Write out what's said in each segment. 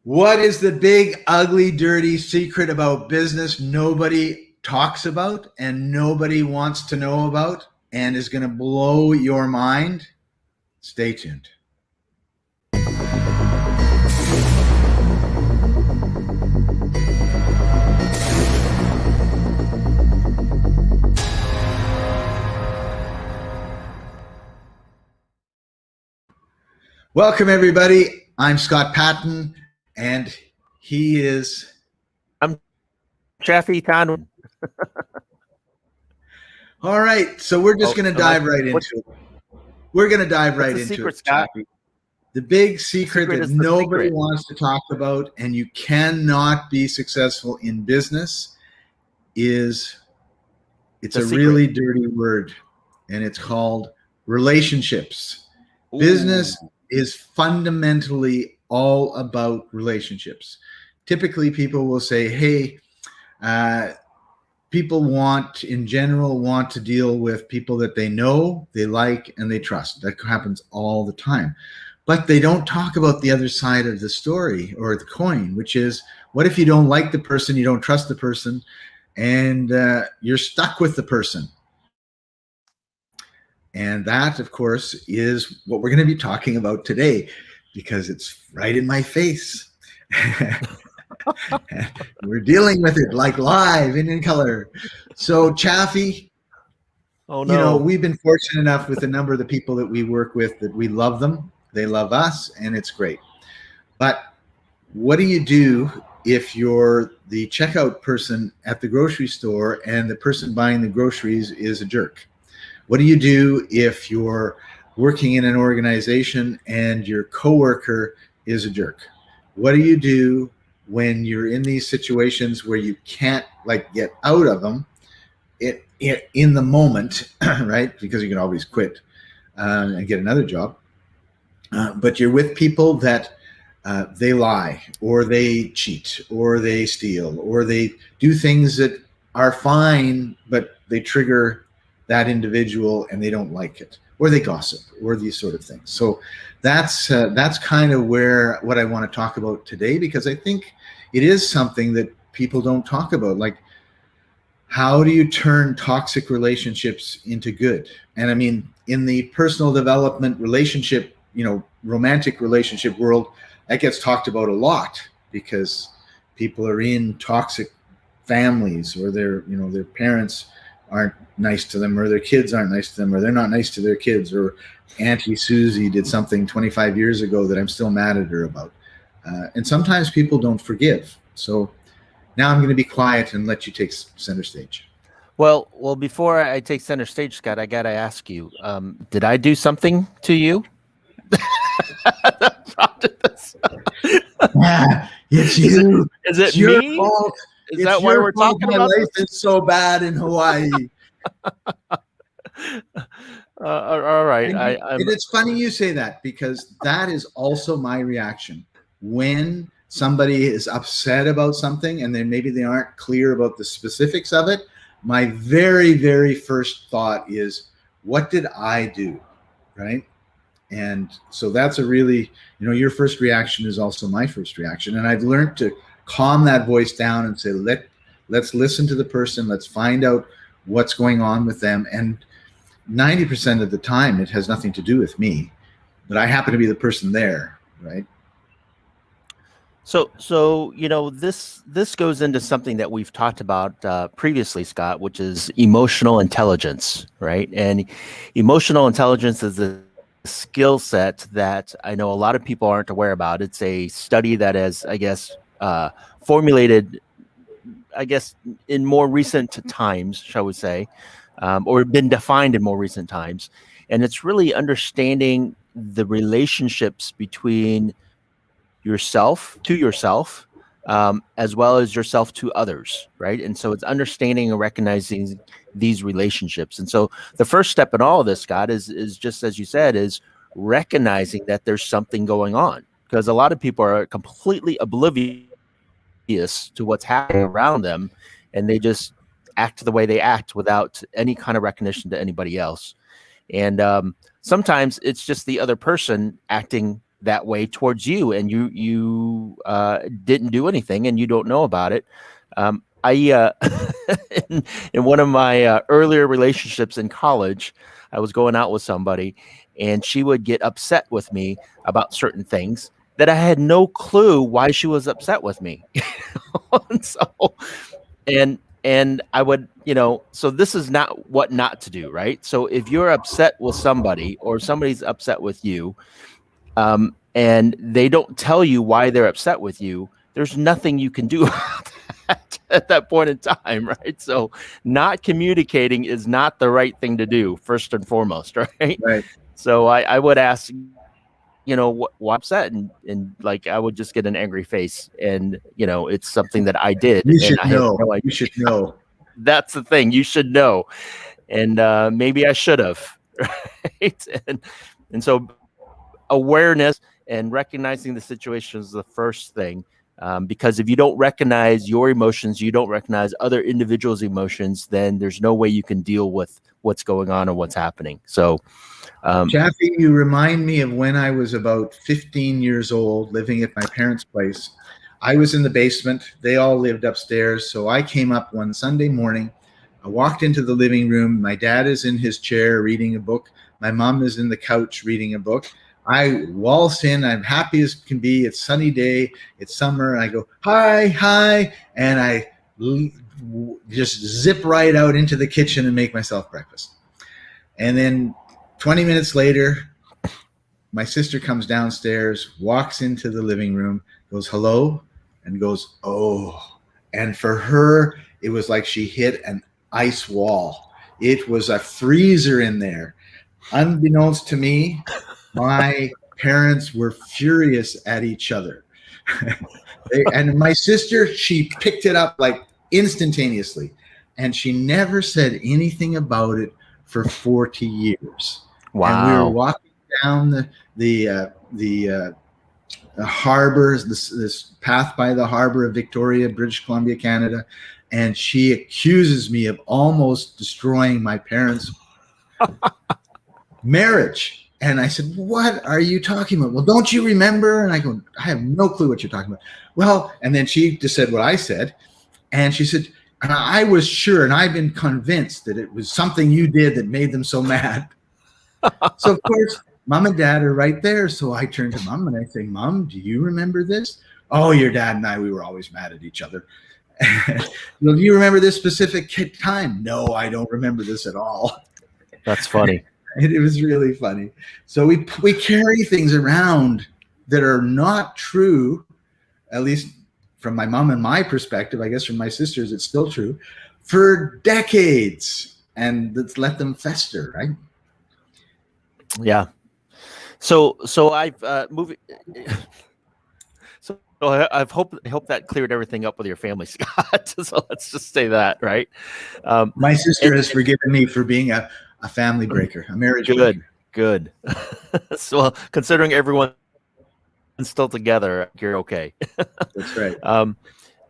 What is the big, ugly, dirty secret about business nobody talks about and nobody wants to know about and is going to blow your mind? Stay tuned. Welcome, everybody. I'm Scott Patton, and he is... I'm Chaffee Conway. All right, so we're just going to dive right into it. We're going to dive right into it, Chaffee. The big secret that nobody wants to talk about, and you cannot be successful in business, is it's a really dirty word, and it's called relationships. Ooh. Business is fundamentally all about relationships. Typically, people will say, hey, people in general want to deal with people that they know, they like, and they trust. That happens all the time. But they don't talk about the other side of the story or the coin, which is, what if you don't like the person, you don't trust the person, and you're stuck with the person? And that, of course, is what we're going to be talking about today, because it's right in my face. We're dealing with it like live and in color. So, Chaffee, oh no, we've been fortunate enough with a number of the people that we work with that we love them. They love us, and it's great. But what do you do if you're the checkout person at the grocery store and the person buying the groceries is a jerk? What do you do if you're working in an organization and your coworker is a jerk? What do you do when you're in these situations where you can't get out of them in the moment, right? Because you can always quit and get another job. But you're with people that they lie, or they cheat, or they steal, or they do things that are fine, but they trigger that individual and they don't like it, or they gossip, or these sort of things. So that's kind of what I want to talk about today, because I think it is something that people don't talk about. Like, how do you turn toxic relationships into good? And I mean, in the personal development relationship, romantic relationship world, that gets talked about a lot, because people are in toxic families, or their parents aren't nice to them, or their kids aren't nice to them, or they're not nice to their kids, or Auntie Susie did something 25 years ago that I'm still mad at her about. And sometimes people don't forgive. So now I'm going to be quiet and let you take center stage. Well, before I take center stage, Scott, I got to ask you, did I do something to you? It's you. Is it it's your me? fault. Is that why we're talking about life is so bad in Hawaii? All right. And it's funny you say that, because that is also my reaction when somebody is upset about something and then maybe they aren't clear about the specifics of it. My very, very first thought is, what did I do? Right? And so that's a really, your first reaction is also my first reaction. And I've learned to calm that voice down and say, let's listen to the person. Let's find out what's going on with them. And 90% of the time, it has nothing to do with me, but I happen to be the person there, right? So this goes into something that we've talked about previously, Scott, which is emotional intelligence, right? And emotional intelligence is a skill set that I know a lot of people aren't aware about. It's a study that has, I guess, formulated, in more recent times, shall we say, or been defined in more recent times. And it's really understanding the relationships between yourself, as well as yourself to others, right? And so it's understanding and recognizing these relationships. And so the first step in all of this, Scott, is just as you said, is recognizing that there's something going on, because a lot of people are completely oblivious to what's happening around them, and they just act the way they act without any kind of recognition to anybody else. And sometimes it's just the other person acting that way towards you, and you didn't do anything, and you don't know about it. I in one of my earlier relationships in college, I was going out with somebody, and she would get upset with me about certain things that I had no clue why she was upset with me. And so, and I would, so this is not what not to do, right? So if you're upset with somebody or somebody's upset with you, and they don't tell you why they're upset with you, there's nothing you can do about that at that point in time, right? So not communicating is not the right thing to do, first and foremost, right? Right. So I would ask, why upset? And like, I would just get an angry face. And, it's something that I did. You And should I had know. no idea. You should know. That's the thing. You should know. And maybe I should have. Right. And so awareness and recognizing the situation is the first thing. Because if you don't recognize your emotions, you don't recognize other individuals' emotions, then there's no way you can deal with what's going on and what's happening. So, Jaffe, you remind me of when I was about 15 years old, living at my parents' place. I was in the basement. They all lived upstairs. So I came up one Sunday morning. I walked into the living room. My dad is in his chair reading a book. My mom is in the couch reading a book. I waltz in. I'm happy as can be. It's sunny day. It's summer. I go, hi, hi. And I just zip right out into the kitchen and make myself breakfast. And then 20 minutes later, my sister comes downstairs, walks into the living room, goes, hello, and goes, oh. And for her, it was like she hit an ice wall. It was a freezer in there. Unbeknownst to me, my parents were furious at each other. And my sister, she picked it up like instantaneously. And she never said anything about it for 40 years. wow. And we were walking down the harbor, this path by the harbor of Victoria, British Columbia, Canada, and she accuses me of almost destroying my parents' marriage. And I said, what are you talking about? Well, don't you remember? And I go, I have no clue what you're talking about. Well, and then she just said what I said. And she said, and I was sure, and I've been convinced that it was something you did that made them so mad. So, of course, Mom and Dad are right there. So I turn to Mom and I say, Mom, do you remember this? Oh, your dad and I, we were always mad at each other. Well, do you remember this specific time? No, I don't remember this at all. That's funny. It was really funny. So we carry things around that are not true, at least from my mom and my perspective. I guess from my sisters, it's still true, for decades. And let's let them fester, right? Yeah. So I've moved. So I hope that cleared everything up with your family, Scott. So let's just say that, right? My sister has forgiven me for being a family breaker, a marriage breaker. Good. So, well, considering everyone's still together, you're okay. That's right.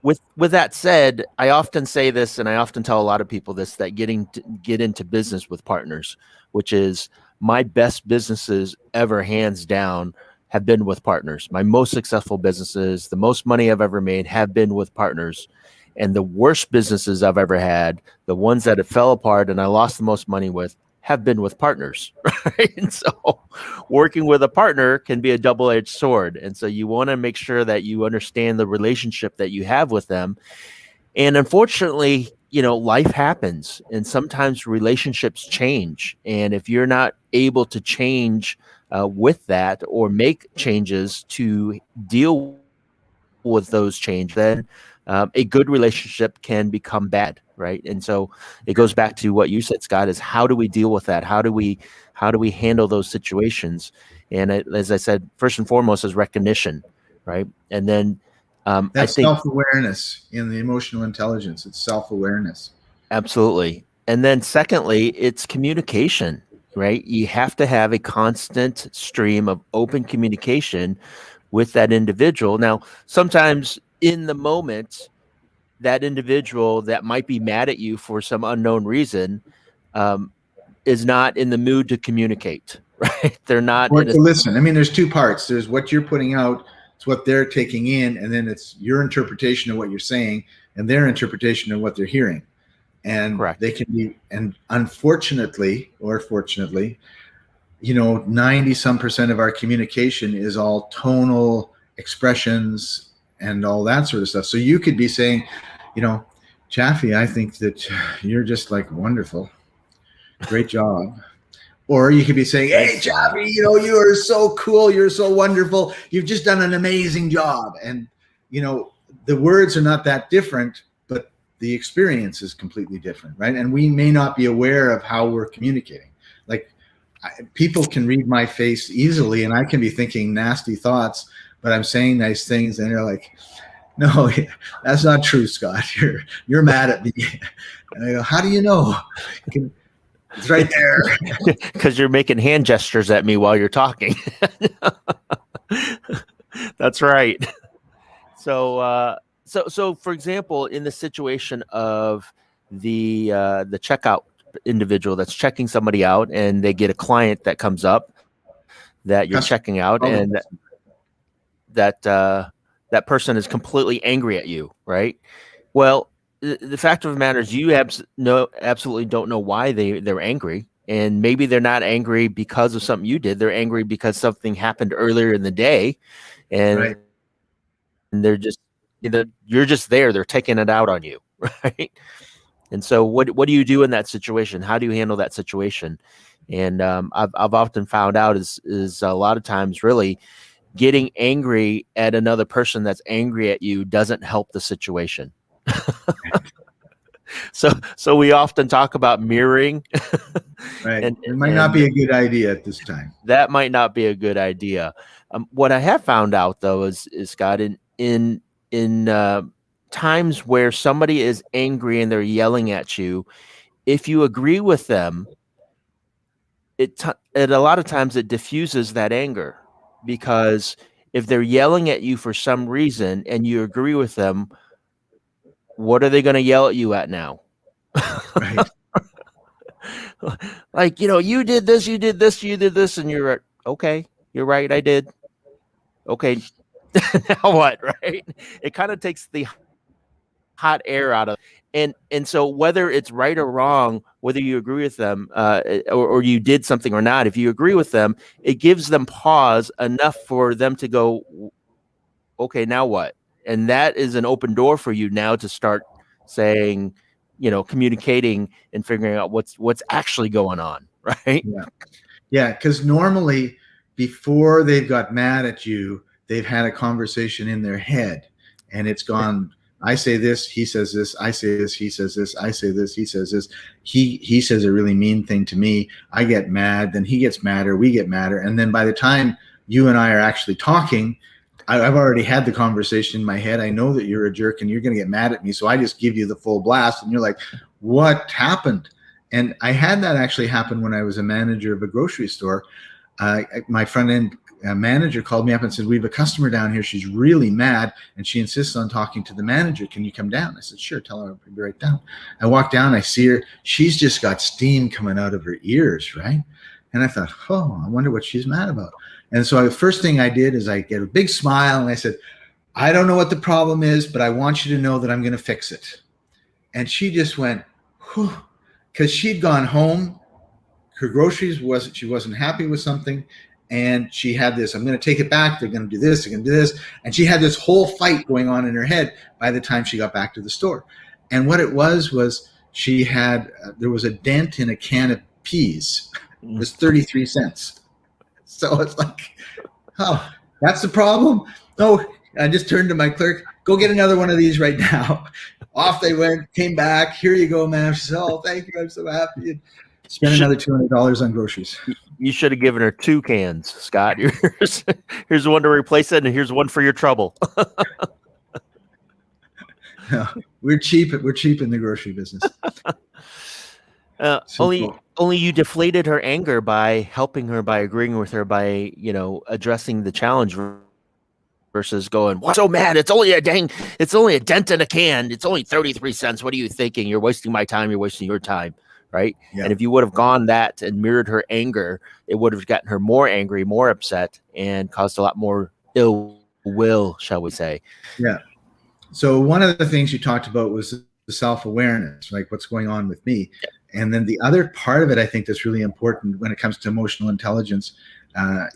With that said, I often say this, and I often tell a lot of people this, that get into business with partners, which is my best businesses ever, hands down, have been with partners. My most successful businesses, the most money I've ever made, have been with partners. And the worst businesses I've ever had, the ones that it fell apart and I lost the most money with, have been with partners. Right? And so working with a partner can be a double-edged sword. And so you want to make sure that you understand the relationship that you have with them. And unfortunately, life happens, and sometimes relationships change. And if you're not able to change with that, or make changes to deal with those changes, then a good relationship can become bad, right? And so it goes back to what you said, Scott, is how do we deal with that? How do we handle those situations? And as I said, first and foremost is recognition, right? And then that's I think self-awareness in the emotional intelligence. It's self-awareness. Absolutely. And then secondly, it's communication, right? You have to have a constant stream of open communication with that individual. Now, sometimes in the moment, that individual that might be mad at you for some unknown reason is not in the mood to communicate, right? They're not Or in a, to listen. I mean, there's two parts. There's what you're putting out, it's what they're taking in, and then it's your interpretation of what you're saying and their interpretation of what they're hearing. And correct. they can be, and unfortunately or fortunately, 90 some percent of our communication is all tonal expressions and all that sort of stuff. So you could be saying, Chaffee, I think that you're just like wonderful. Great job. Or you could be saying, hey, Chaffee, you are so cool. You're so wonderful. You've just done an amazing job. And, the words are not that different, but the experience is completely different, right? And we may not be aware of how we're communicating. Like, people can read my face easily, and I can be thinking nasty thoughts, but I'm saying nice things, and they're like, no, that's not true, Scott. You're mad at me. And I go, how do you know? It's right there. Because you're making hand gestures at me while you're talking. That's right. So, so for example, in the situation of the checkout individual that's checking somebody out, and they get a client that comes up that you're checking out, and that person is completely angry at you, right? Well, the fact of the matter is, you absolutely don't know why they're angry, and maybe they're not angry because of something you did. They're angry because something happened earlier in the day, and right. they're just you're just there. They're taking it out on you, right? And so, what do you do in that situation? How do you handle that situation? And I've often found out is a lot of times really getting angry at another person that's angry at you doesn't help the situation. So we often talk about mirroring. Right. It might not be a good idea at this time. That might not be a good idea. What I have found out, though, is Scott, in times where somebody is angry and they're yelling at you, if you agree with them, it a lot of times it diffuses that anger, because if they're yelling at you for some reason and you agree with them, what are they going to yell at you at now? Right. Like, you did this, you did this, you did this, and you're okay. You're right. I did. Okay. Now what? Right. It kind of takes the hot air out of it. And so whether it's right or wrong, whether you agree with them or you did something or not, if you agree with them, it gives them pause enough for them to go, okay, now what? And that is an open door for you now to start saying, communicating and figuring out what's actually going on, right? Yeah, because normally before they've got mad at you, they've had a conversation in their head, and it's gone, I say this, he says this, I say this, he says this, I say this, he says this, he says a really mean thing to me, I get mad, then he gets madder, we get madder, and then by the time you and I are actually talking, I've already had the conversation in my head. I know that you're a jerk and you're going to get mad at me, so I just give you the full blast, and you're like, what happened? And I had that actually happen when I was a manager of a grocery store. My front-end manager called me up and said, we have a customer down here. She's really mad, and she insists on talking to the manager. Can you come down? I said, sure, tell her I'll be right down. I walk down, I see her. She's just got steam coming out of her ears, right? And I thought, oh, I wonder what she's mad about. And so the first thing I did is I get a big smile, and I said, I don't know what the problem is, but I want you to know that I'm going to fix it. And she just went, whew, because she'd gone home. Her groceries she wasn't happy with something. And she had this, I'm going to take it back. They're going to do this. They're going to do this. And she had this whole fight going on in her head by the time she got back to the store. And what it was she had, there was a dent in a can of peas. It was 33 cents. So it's like, oh, that's the problem? No, I just turned to my clerk, go get another one of these right now. Off they went, came back. Here you go, ma'am. She said, oh, thank you. I'm so happy. And spent another $200 on groceries. You should have given her 2 cans, Scott. Here's one to replace it, and here's one for your trouble. No, we're cheap in the grocery business. Only you deflated her anger by helping her, by agreeing with her, by addressing the challenge, versus going, what's so mad? It's only a dent in a can. It's only 33 cents. What are you thinking? You're wasting my time. You're wasting your time. right? Yeah. And if you would have gone that and mirrored her anger, it would have gotten her more angry, more upset, and caused a lot more ill will, shall we say. Yeah. So one of the things you talked about was the self-awareness, like what's going on with me. And then the other part of it, I think that's really important when it comes to emotional intelligence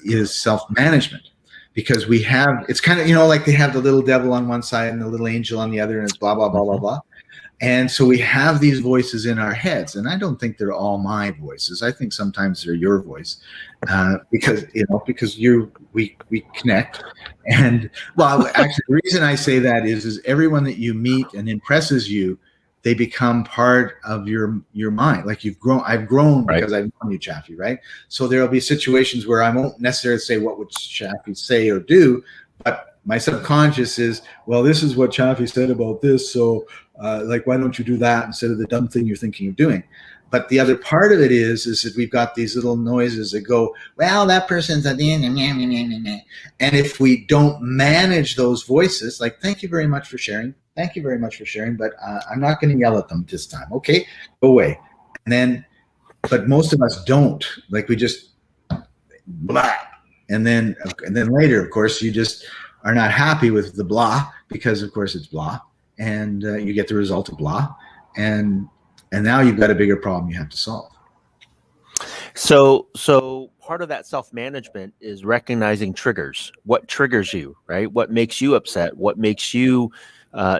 is self-management. Because we have, it's kind of, like they have the little devil on one side and the little angel on the other, and it's blah, blah, blah, blah, blah. And so we have these voices in our heads, and I don't think they're all my voices. I think sometimes they're your voice, because we connect. And well, actually, the reason I say that is everyone that you meet and impresses you, they become part of your mind. Like I've grown because I've known you, Chaffee, right? So there'll be situations where I won't necessarily say what would Chaffee say or do, but my subconscious is, well, this is what Chaffee said about this, so why don't you do that instead of the dumb thing you're thinking of doing? But the other part of it is that we've got these little noises that go, well, that person's at the end, and if we don't manage those voices, like, thank you very much for sharing, but I'm not going to yell at them this time. Okay, go away. And then, but most of us don't. Like, we just blah, and then later, of course, you just are not happy with the blah because, of course, it's blah, and you get the result of blah, and now you've got a bigger problem you have to solve. So part of that self-management is recognizing triggers. What triggers you, right? What makes you upset? What makes you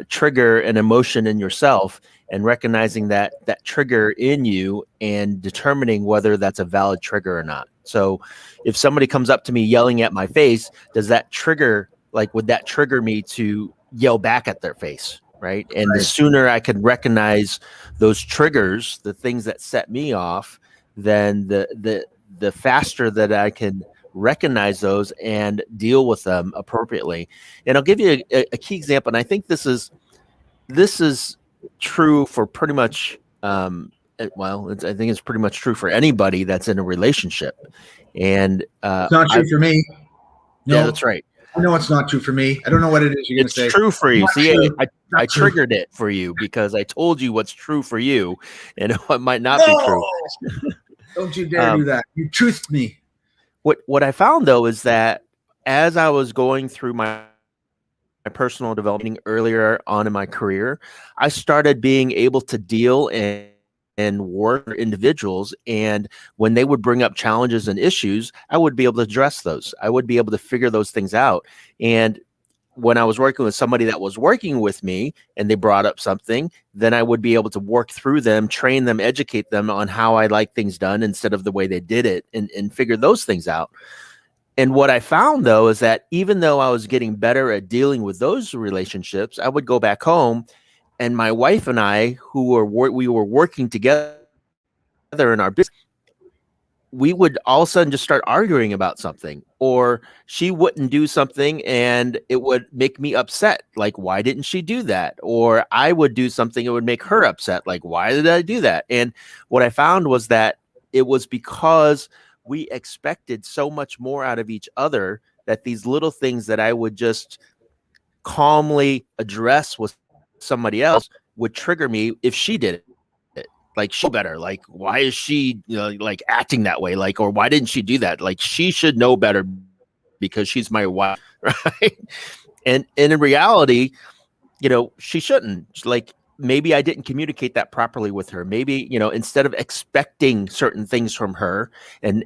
trigger an emotion in yourself, and recognizing that trigger in you and determining whether that's a valid trigger or not. So if somebody comes up to me yelling at my face, does that trigger, would that trigger me to yell back at their face? Right. And the sooner I can recognize those triggers, the things that set me off, then the faster that I can recognize those and deal with them appropriately. And I'll give you a key example. And I think this is true for pretty much, I think it's pretty much true for anybody that's in a relationship. And it's not true for me. No, yeah, that's right. I know it's not true for me. I don't know what it is you're going to say. It's true for you. See, I triggered it for you because I told you what's true for you, and it might not be true. Don't you dare do that. You truthed me. What I found, though, is that as I was going through my personal development earlier on in my career, I started being able to deal and work with individuals, and when they would bring up challenges and issues, I would be able to address those. I would be able to figure those things out. And when I was working with somebody that was working with me and they brought up something, then I would be able to work through them, train them, educate them on how I like things done instead of the way they did it, and figure those things out. And what I found, though, is that even though I was getting better at dealing with those relationships, I would go back home, and my wife and I, we were working together in our business, we would all of a sudden just start arguing about something, or she wouldn't do something and it would make me upset. Like, why didn't she do that? Or I would do something, it would make her upset. Like, why did I do that? And what I found was that it was because we expected so much more out of each other that these little things that I would just calmly address with somebody else would trigger me if she did it. Like, she better, like, why is she acting that way? Like, or why didn't she do that? Like, she should know better because she's my wife, right? And in reality, she shouldn't. Like, maybe I didn't communicate that properly with her. Maybe, instead of expecting certain things from her and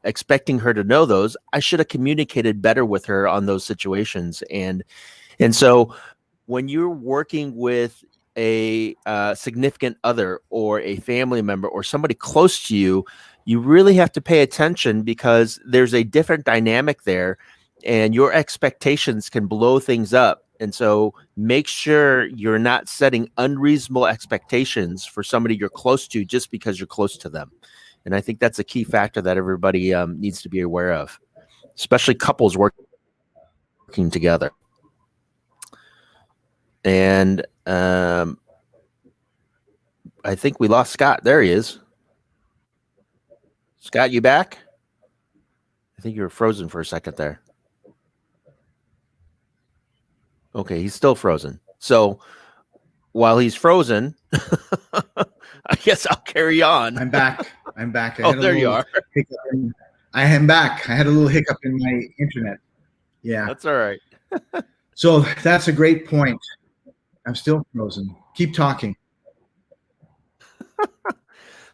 expecting her to know those, I should have communicated better with her on those situations. And so when you're working with a significant other or a family member or somebody close to you, you really have to pay attention because there's a different dynamic there, and your expectations can blow things up. And so make sure you're not setting unreasonable expectations for somebody you're close to just because you're close to them. And I think that's a key factor that everybody needs to be aware of, especially couples working together. And I think we lost Scott. There he is. Scott, you back? I think you were frozen for a second there. Okay, he's still frozen. So while he's frozen, I guess I'll carry on. I'm back. I'm back. Oh, there you are. I am back. I had a little hiccup in my internet. Yeah. That's all right. So that's a great point. I'm still frozen. Keep talking.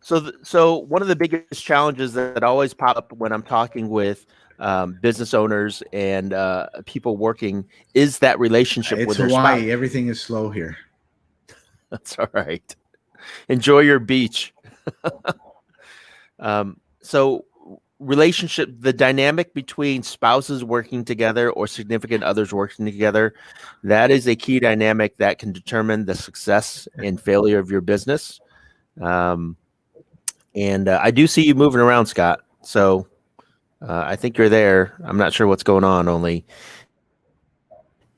So one of the biggest challenges that always pop up when I'm talking with business owners and people working is that relationship It's with their Hawaii. spouse. Everything is slow here. That's all right. Enjoy your beach. So relationship, the dynamic between spouses working together or significant others working together, that is a key dynamic that can determine the success and failure of your business. And I do see you moving around, Scott. So I think you're there. I'm not sure what's going on. Only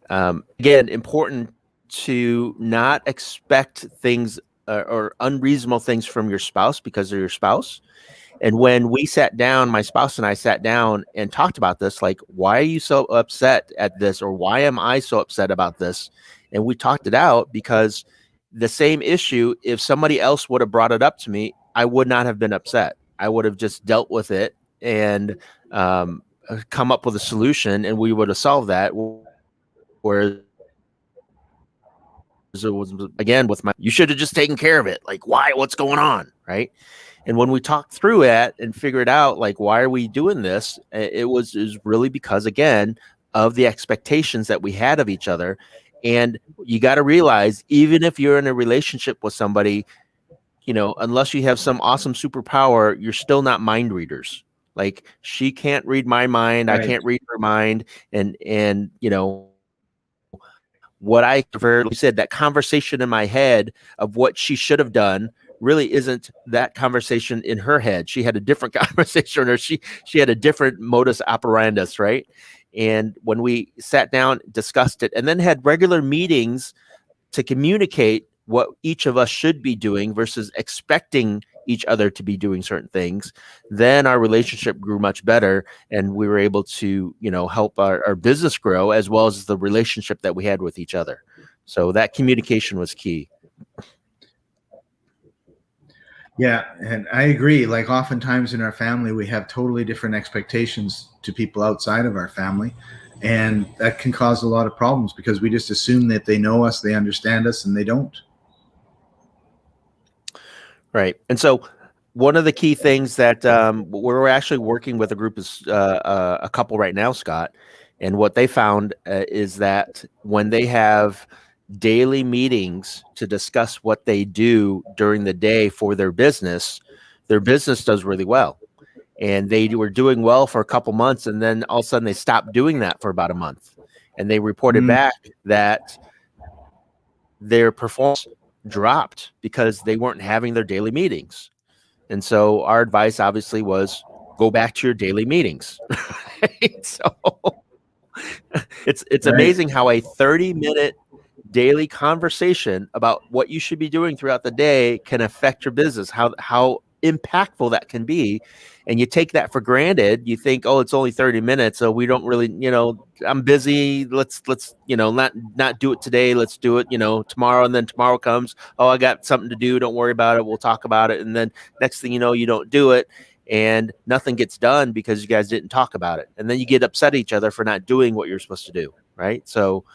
again, important to not expect things or unreasonable things from your spouse because they're your spouse. And when we sat down, my spouse and I sat down and talked about this, like, why are you so upset at this? Or why am I so upset about this? And we talked it out because the same issue, if somebody else would have brought it up to me, I would not have been upset. I would have just dealt with it and come up with a solution and we would have solved that. Whereas it was, again, with you should have just taken care of it. Like, why? What's going on? Right. And when we talked through it and figured out, like, why are we doing this? It was really because, again, of the expectations that we had of each other. And you got to realize, even if you're in a relationship with somebody, unless you have some awesome superpower, you're still not mind readers. Like, she can't read my mind. Right. I can't read her mind. And what I prefer, like you said, that conversation in my head of what she should have done really isn't that conversation in her head. She had a different conversation, or she had a different modus operandus, right? And when we sat down, discussed it, and then had regular meetings to communicate what each of us should be doing versus expecting each other to be doing certain things, then our relationship grew much better, and we were able to, help our business grow as well as the relationship that we had with each other. So that communication was key. Yeah, and I agree. Like, oftentimes in our family, we have totally different expectations to people outside of our family. And that can cause a lot of problems because we just assume that they know us, they understand us, and they don't. Right. And so one of the key things that we're actually working with a group is a couple right now, Scott. And what they found is that when they have daily meetings to discuss what they do during the day for their business does really well. And they were doing well for a couple months, and then all of a sudden they stopped doing that for about a month. And they reported back that their performance dropped because they weren't having their daily meetings. And so our advice obviously was go back to your daily meetings. So it's right. Amazing how a 30-minute daily conversation about what you should be doing throughout the day can affect your business, how impactful that can be. And you take that for granted. You think, oh, it's only 30 minutes, so we don't really, I'm busy. Let's not do it today. Let's do it, tomorrow. And then tomorrow comes, oh, I got something to do. Don't worry about it. We'll talk about it. And then next thing you know, you don't do it, and nothing gets done because you guys didn't talk about it. And then you get upset at each other for not doing what you're supposed to do, right? So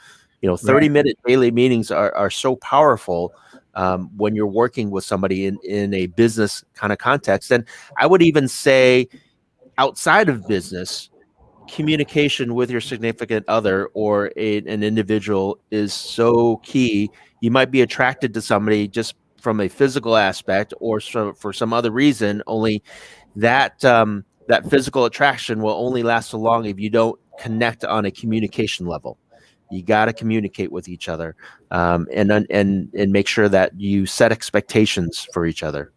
30-minute daily meetings are so powerful when you're working with somebody in a business kind of context. And I would even say outside of business, communication with your significant other or an individual is so key. You might be attracted to somebody just from a physical aspect or for some other reason, only that physical attraction will only last so long if you don't connect on a communication level. You got to communicate with each other, and make sure that you set expectations for each other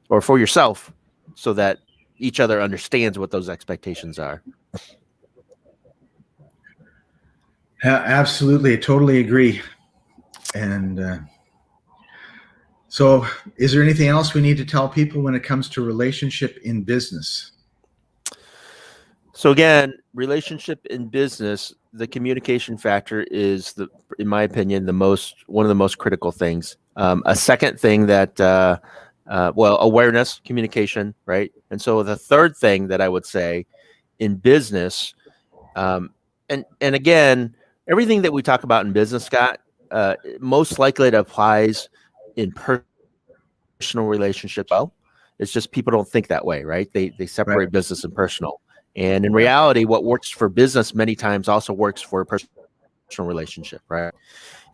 or for yourself, so that each other understands what those expectations are. Absolutely, I totally agree. And so, is there anything else we need to tell people when it comes to relationship in business? So again, relationship in business, the communication factor is in my opinion, one of the most critical things. A second thing that, well, awareness, communication, right? And so the third thing that I would say in business, and again, everything that we talk about in business, Scott, most likely it applies in personal relationships. Well, it's just people don't think that way, right? They separate Right. business and personal. And in Yeah. reality, what works for business many times also works for a personal relationship, right?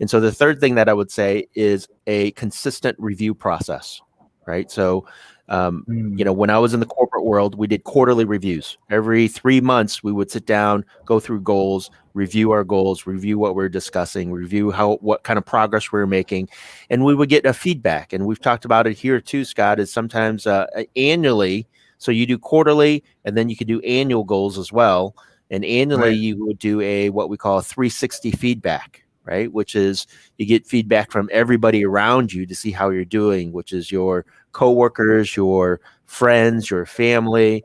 And so the third thing that I would say is a consistent review process, right? So, when I was in the corporate world, we did quarterly reviews. Every 3 months, we would sit down, go through goals, review our goals, review what we're discussing, review what kind of progress we're making, and we would get a feedback. And we've talked about it here too, Scott, is sometimes annually. So you do quarterly, and then you could do annual goals as well. And annually, Right. you would do what we call a 360 feedback, right? Which is you get feedback from everybody around you to see how you're doing, which is your coworkers, your friends, your family,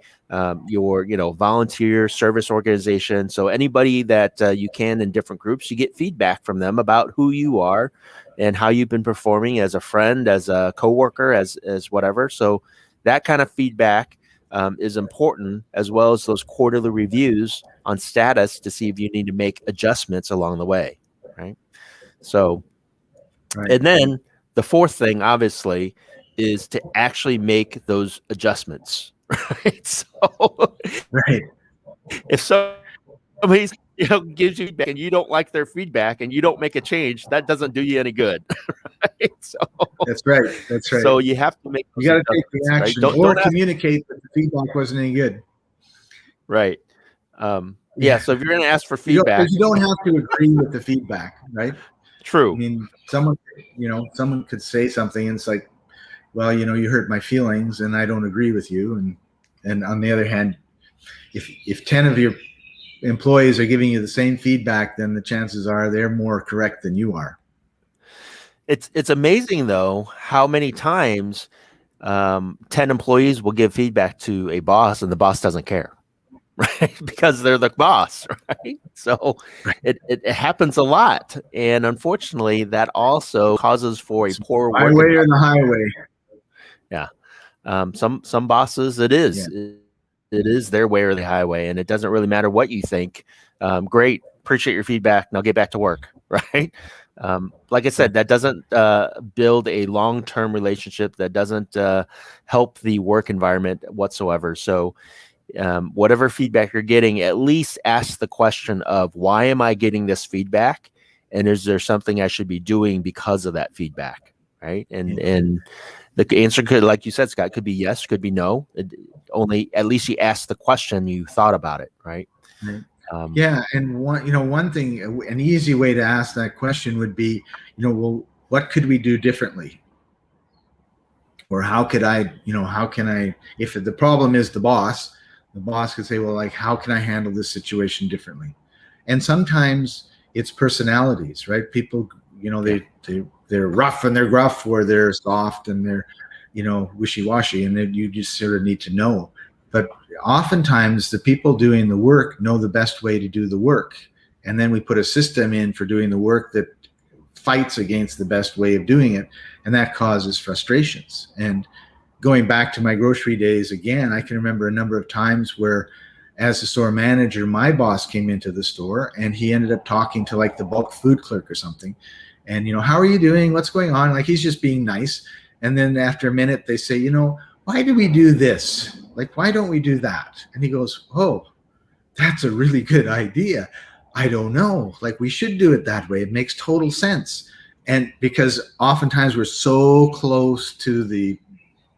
your volunteer service organization. So anybody that you can in different groups, you get feedback from them about who you are and how you've been performing as a friend, as a coworker, as whatever. So that kind of feedback is important, as well as those quarterly reviews on status to see if you need to make adjustments along the way, right? So, Right. and then the fourth thing, obviously, is to actually make those adjustments, right? So, Right. if somebody's gives you feedback and you don't like their feedback and you don't make a change, that doesn't do you any good, right? So, That's right. That's right. you have to make You those got to take the adjustments, right? action or Don't ask, communicate that the feedback wasn't any good. right? Yeah. So if you're going to ask for Because feedback, you don't have to agree with the feedback, right? I true, mean, someone could say something and it's like, well, you hurt my feelings and I don't agree with you. And on the other hand, if 10 of your employees are giving you the same feedback, then the chances are they're more correct than you are. it's amazing though how many times 10 employees will give feedback to a boss and the boss doesn't care, right? Because they're the boss, right? So it happens a lot. And unfortunately, that also causes for a poor work Highway or environment. the highway. Yeah. Some bosses, it Yeah. is. It is their way or the highway, and it doesn't really matter what you think. Great, appreciate your feedback. Now get back to work, right? Like I said, that doesn't build a long-term relationship. That doesn't help the work environment whatsoever. So, whatever feedback you're getting, at least ask the question of why am I getting this feedback, and is there something I should be doing because of that feedback, right? And the answer could, like you said, Scott, could be yes, could be no. Only at least you asked the question, you thought about it, right? Right. Yeah, and one thing, an easy way to ask that question would be, well, what could we do differently? Or how can I, if the problem is the boss could say, well, like, how can I handle this situation differently? And sometimes it's personalities, right? People, they're rough and they're gruff, or they're soft and they're, wishy-washy, and then you just sort of need to know. But oftentimes the people doing the work know the best way to do the work. And then we put a system in for doing the work that fights against the best way of doing it. And that causes frustrations. And going back to my grocery days again, I can remember a number of times where, as a store manager, my boss came into the store and he ended up talking to like the bulk food clerk or something. And, how are you doing? What's going on? Like, he's just being nice. And then after a minute, they say, why do we do this? Like, why don't we do that? And he goes, oh, that's a really good idea. I don't know. Like, we should do it that way. It makes total sense. And because oftentimes we're so close to the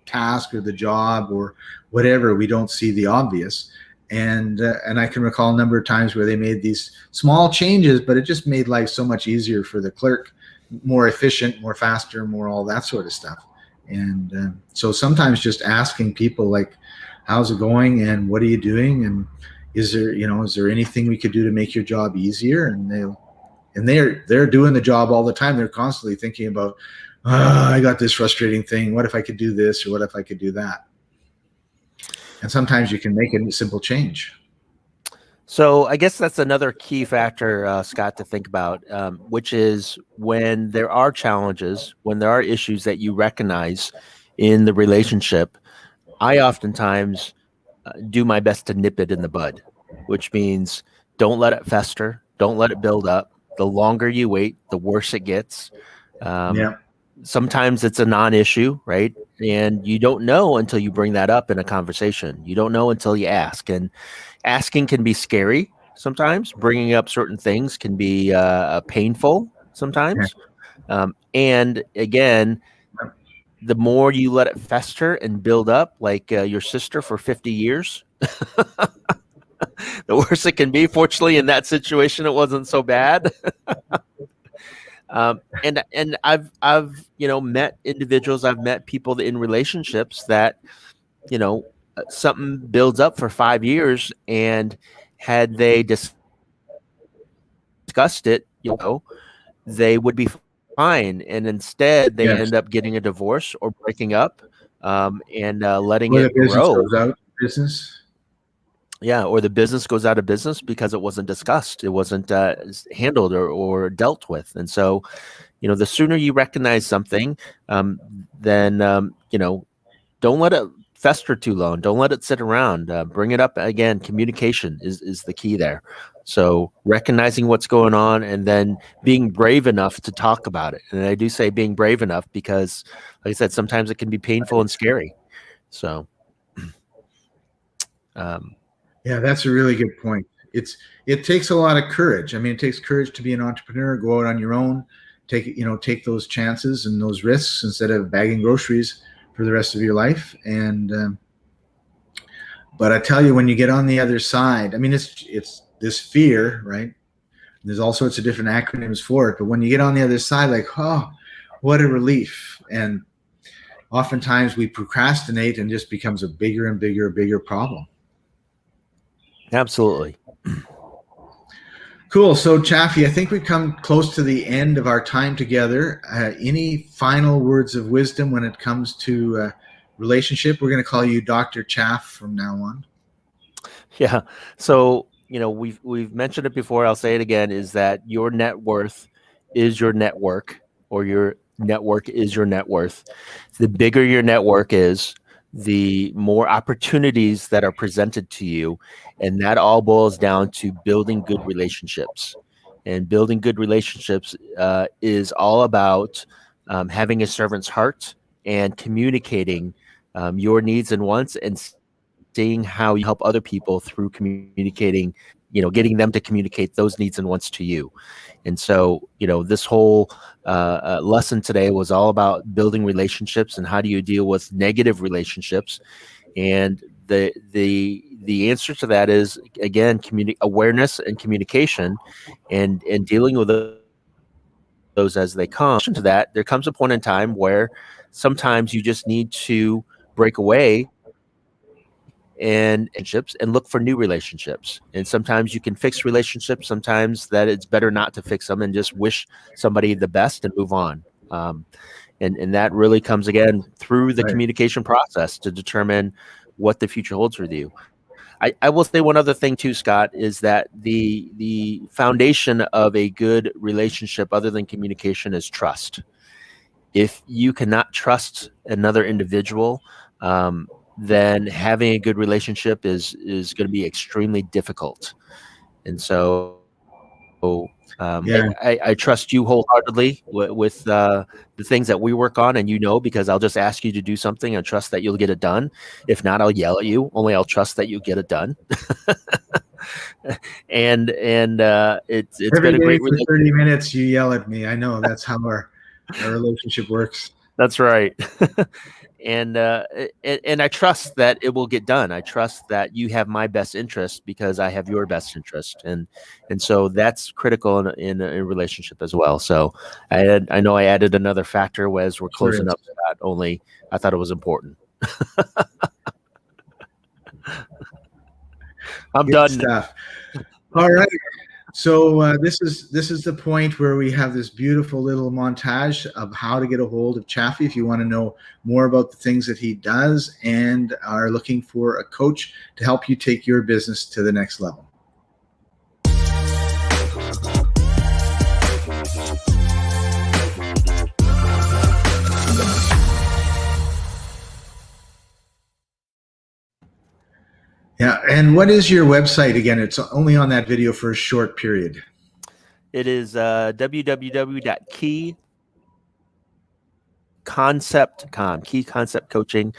task or the job or whatever, we don't see the obvious. And I can recall a number of times where they made these small changes, but it just made life so much easier for the clerk, more efficient, more faster, more all that sort of stuff. And so sometimes just asking people, like, how's it going and what are you doing, and is there anything we could do to make your job easier? And they're doing the job all the time. They're constantly thinking about, I got this frustrating thing. What if I could do this, or what if I could do that? And sometimes you can make a simple change. So I guess that's another key factor, Scott, to think about, which is when there are challenges, when there are issues that you recognize in the relationship, I oftentimes do my best to nip it in the bud, which means don't let it fester, don't let it build up. The longer you wait, the worse it gets. Um, Yeah. Sometimes it's a non-issue, right? And you don't know until you bring that up in a conversation. You don't know until you ask, and asking can be scary sometimes. Bringing up certain things can be painful Yeah. sometimes. And again, the more you let it fester and build up, like your sister for 50 years, the worse it can be. Fortunately, in that situation, it wasn't so bad. And I've met individuals, I've met people in relationships that something builds up for 5 years, and had they discussed it, they would be fine, and instead they Yes. end up getting a divorce or breaking up, and letting Or the it business grow. goes out. Business. Yeah, or the business goes out of business because it wasn't discussed, it wasn't handled or dealt with. And so, the sooner you recognize something, then don't let it fester too long. Don't let it sit around. Bring it up again. Communication is the key there. So recognizing what's going on and then being brave enough to talk about it. And I do say being brave enough because, like I said, sometimes it can be painful and scary. So, um, Yeah, that's a really good point. It takes a lot of courage. I mean, it takes courage to be an entrepreneur, go out on your own, take those chances and those risks instead of bagging groceries for the rest of your life. And but I tell you, when you get on the other side, I mean, it's this fear, right? There's all sorts of different acronyms for it, but when you get on the other side, like, oh, what a relief! And oftentimes we procrastinate, and just becomes a bigger and bigger problem. absolutely. Cool. So, Chaffee, I think we've come close to the end of our time together. Any final words of wisdom when it comes to relationship? We're going to call you Dr. Chaff from now on. Yeah. So, we've mentioned it before. I'll say it again, is that your net worth is your network, or your network is your net worth. The bigger your network is, the more opportunities that are presented to you. And that all boils down to building good relationships. And building good relationships is all about having a servant's heart and communicating your needs and wants, and seeing how you help other people through communicating, getting them to communicate those needs and wants to you. And so, this whole lesson today was all about building relationships and how do you deal with negative relationships. And the answer to that is, again, awareness and communication, and dealing with those as they come. To that, there comes a point in time where sometimes you just need to break away and relationships and look for new relationships. And sometimes you can fix relationships, sometimes that it's better not to fix them and just wish somebody the best and move on. And that really comes again through the Right. communication process to determine what the future holds with you. I will say one other thing too, Scott, is that the foundation of a good relationship, other than communication, is trust. If you cannot trust another individual, then having a good relationship is going to be extremely difficult. And so, Yeah. I trust you wholeheartedly with the things that we work on, and because I'll just ask you to do something and trust that you'll get it done. If not, I'll yell at you. Only I'll trust that you get it done. and it's Every been a day great for relationship. 30 minutes, you yell at me. I know that's how our relationship works. That's right. And I trust that it will get done. I trust that you have my best interest because I have your best interest, and so that's critical in a relationship as well. So I know I added another factor as we're Sure closing is. up, Scott. Only I thought it was important. I'm Good done. stuff. All right. So this is the point where we have this beautiful little montage of how to get a hold of Chaffee if you want to know more about the things that he does and are looking for a coach to help you take your business to the next level. And what is your website again? It's only on that video for a short period. It is www.keyconcept.com, Key Concept Coaching.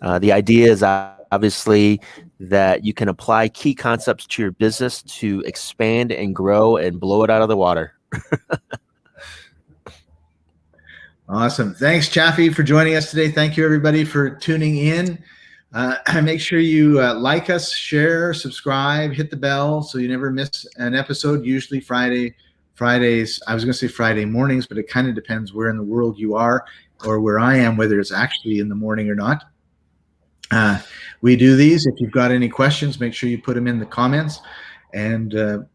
The idea is obviously that you can apply key concepts to your business to expand and grow and blow it out of the water. Awesome. Thanks, Chaffee, for joining us today. Thank you, everybody, for tuning in. Make sure you like us, share, subscribe, hit the bell so you never miss an episode. Usually Fridays, I was going to say Friday mornings, but it kind of depends where in the world you are or where I am, whether it's actually in the morning or not. We do these. If you've got any questions, make sure you put them in the comments, and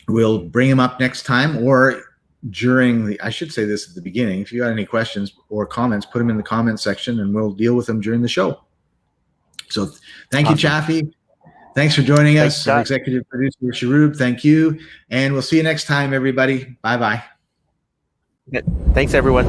we'll bring them up next time, or I should say this at the beginning. If you got any questions or comments, put them in the comment section and we'll deal with them during the show. So thank you, Chaffee. Thanks for joining us. Our executive producer, Sharub, thank you. And we'll see you next time, everybody. Bye-bye. Thanks, everyone.